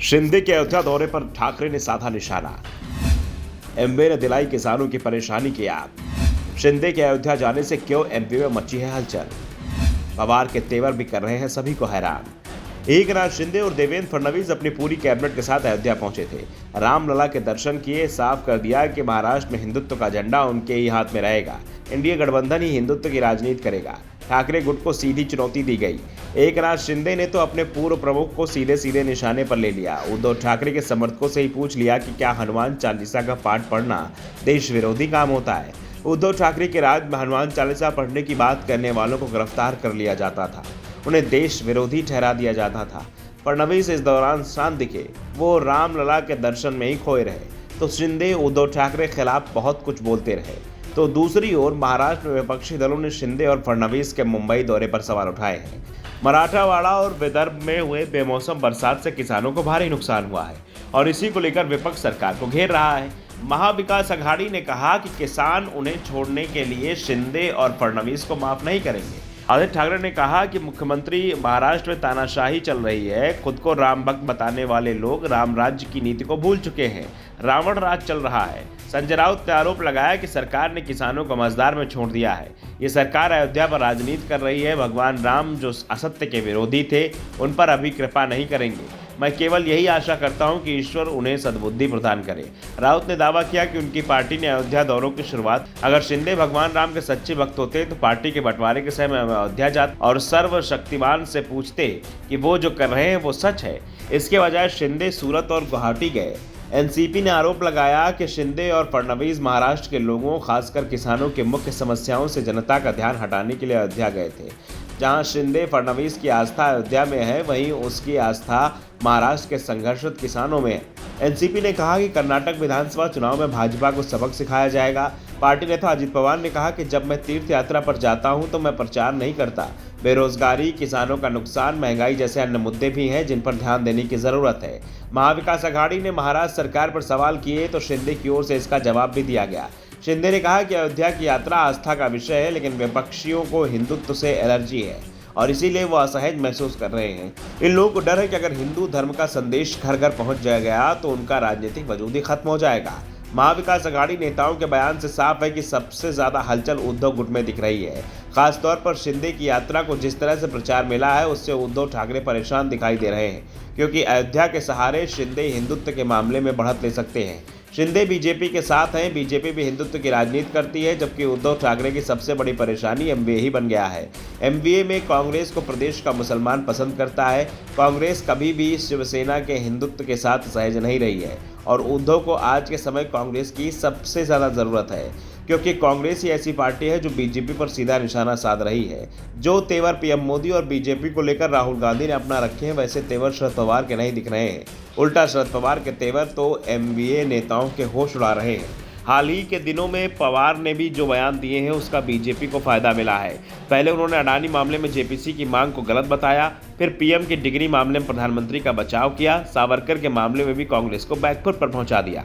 शिंदे के अयोध्या दौरे पर ठाकरे ने साधा निशाना। एमवे ने दिलाई किसानों की परेशानी की याद। शिंदे के अयोध्या जाने से क्यों एमपी में मची है हलचल। पवार के तेवर भी कर रहे हैं सभी को हैरान। एकनाथ शिंदे और देवेंद्र फडणवीस अपनी पूरी कैबिनेट के साथ अयोध्या पहुंचे थे। रामलला के दर्शन किए, साफ कर दिया कि महाराष्ट्र में हिंदुत्व का झंडा उनके ही हाथ में रहेगा। इंडिया गठबंधन ही हिंदुत्व की राजनीति करेगा। ठाकरे गुट को सीधी चुनौती दी गई। एकनाथ शिंदे ने तो अपने पूर्व प्रमुख को सीधे सीधे निशाने पर ले लिया। उद्धव ठाकरे के समर्थकों से ही पूछ लिया कि क्या हनुमान चालीसा का पाठ पढ़ना देश विरोधी काम होता है। उद्धव ठाकरे के राज में हनुमान चालीसा पढ़ने की बात करने वालों को गिरफ्तार कर लिया जाता था, उन्हें देश विरोधी ठहरा दिया जाता था। फडणवीस इस दौरान शांत दिखे, वो रामलला के दर्शन में ही खोए रहे। तो शिंदे उद्धव ठाकरे के खिलाफ बहुत कुछ बोलते रहे। तो दूसरी ओर महाराष्ट्र में विपक्षी दलों ने शिंदे और फडणवीस के मुंबई दौरे पर सवाल उठाए हैं। मराठावाड़ा और विदर्भ में हुए बेमौसम बरसात से किसानों को भारी नुकसान हुआ है और इसी को लेकर विपक्ष सरकार को घेर रहा है। महाविकास अघाड़ी ने कहा कि किसान उन्हें छोड़ने के लिए शिंदे और फडणवीस को माफ नहीं करेंगे। आदित्य ठाकरे ने कहा कि मुख्यमंत्री महाराष्ट्र में तानाशाही चल रही है। खुद को राम भक्त बताने वाले लोग राम राज्य की नीति को भूल चुके हैं, रावण राज चल रहा है। संजय राउत ने आरोप लगाया कि सरकार ने किसानों को मझधार में छोड़ दिया है। ये सरकार अयोध्या पर राजनीति कर रही है। भगवान राम जो असत्य के विरोधी थे, उन पर अभी कृपा नहीं करेंगे। मैं केवल यही आशा करता हूं कि ईश्वर उन्हें सद्बुद्धि प्रदान करे। राउत ने दावा किया कि उनकी पार्टी ने अयोध्या दौरों की शुरुआत, अगर शिंदे भगवान राम के सच्चे भक्त होते तो पार्टी के बंटवारे के समय अयोध्या जाते और सर्वशक्तिमान से पूछते कि वो जो कर रहे हैं वो सच है। इसके बजाय शिंदे सूरत और गुवाहाटी गए। एनसीपी ने आरोप लगाया कि शिंदे और फडणवीस महाराष्ट्र के लोगों, खासकर किसानों की मुख्य समस्याओं से जनता का ध्यान हटाने के लिए अयोध्या गए थे। जहां शिंदे फडणवीस की आस्था अयोध्या में है, वहीं उसकी आस्था महाराष्ट्र के संघर्षरत किसानों में है। एनसीपी ने कहा कि कर्नाटक विधानसभा चुनाव में भाजपा को सबक सिखाया जाएगा। पार्टी नेता अजित पवार ने कहा कि जब मैं तीर्थ यात्रा पर जाता हूं तो मैं प्रचार नहीं करता। बेरोजगारी, किसानों का नुकसान, महंगाई जैसे अन्य मुद्दे भी हैं जिन पर ध्यान देने की जरूरत है। महाविकास अघाड़ी ने महाराष्ट्र सरकार पर सवाल किए तो शिंदे की ओर से इसका जवाब भी दिया गया। शिंदे ने कहा कि अयोध्या की यात्रा आस्था का विषय है, लेकिन विपक्षियों को हिंदुत्व से एलर्जी है और इसीलिए वो असहज महसूस कर रहे हैं। इन लोगों को डर है कि अगर हिंदू धर्म का संदेश घर घर पहुंच गया तो उनका राजनीतिक वजूद ही खत्म हो जाएगा। महाविकास अघाड़ी नेताओं के बयान से साफ है कि सबसे ज्यादा हलचल उद्धव गुट में दिख रही है। खासतौर पर शिंदे की यात्रा को जिस तरह से प्रचार मिला है, उससे उद्धव ठाकरे परेशान दिखाई दे रहे हैं, क्योंकि अयोध्या के सहारे शिंदे हिंदुत्व के मामले में बढ़त ले सकते हैं। शिंदे बीजेपी के साथ हैं, बीजेपी भी हिंदुत्व की राजनीति करती है, जबकि उद्धव ठाकरे की सबसे बड़ी परेशानी एमवीए ही बन गया है। एमवीए में कांग्रेस को प्रदेश का मुसलमान पसंद करता है। कांग्रेस कभी भी शिवसेना के हिंदुत्व के साथ सहज नहीं रही है और उद्धव को आज के समय कांग्रेस की सबसे ज़्यादा ज़रूरत है, क्योंकि कांग्रेस ही ऐसी पार्टी है जो बीजेपी पर सीधा निशाना साध रही है। जो तेवर पीएम मोदी और बीजेपी को लेकर राहुल गांधी ने अपना रखे हैं, वैसे तेवर शरद पवार के नहीं दिख रहे हैं। उल्टा शरद पवार के तेवर तो एमवीए नेताओं के होश उड़ा रहे हैं। हाल ही के दिनों में पवार ने भी जो बयान दिए हैं, उसका बीजेपी को फायदा मिला है। पहले उन्होंने अडानी मामले में जेपीसी की मांग को गलत बताया, फिर पीएम की डिग्री मामले में प्रधानमंत्री का बचाव किया, सावरकर के मामले में भी कांग्रेस को बैकफुट पर पहुंचा दिया।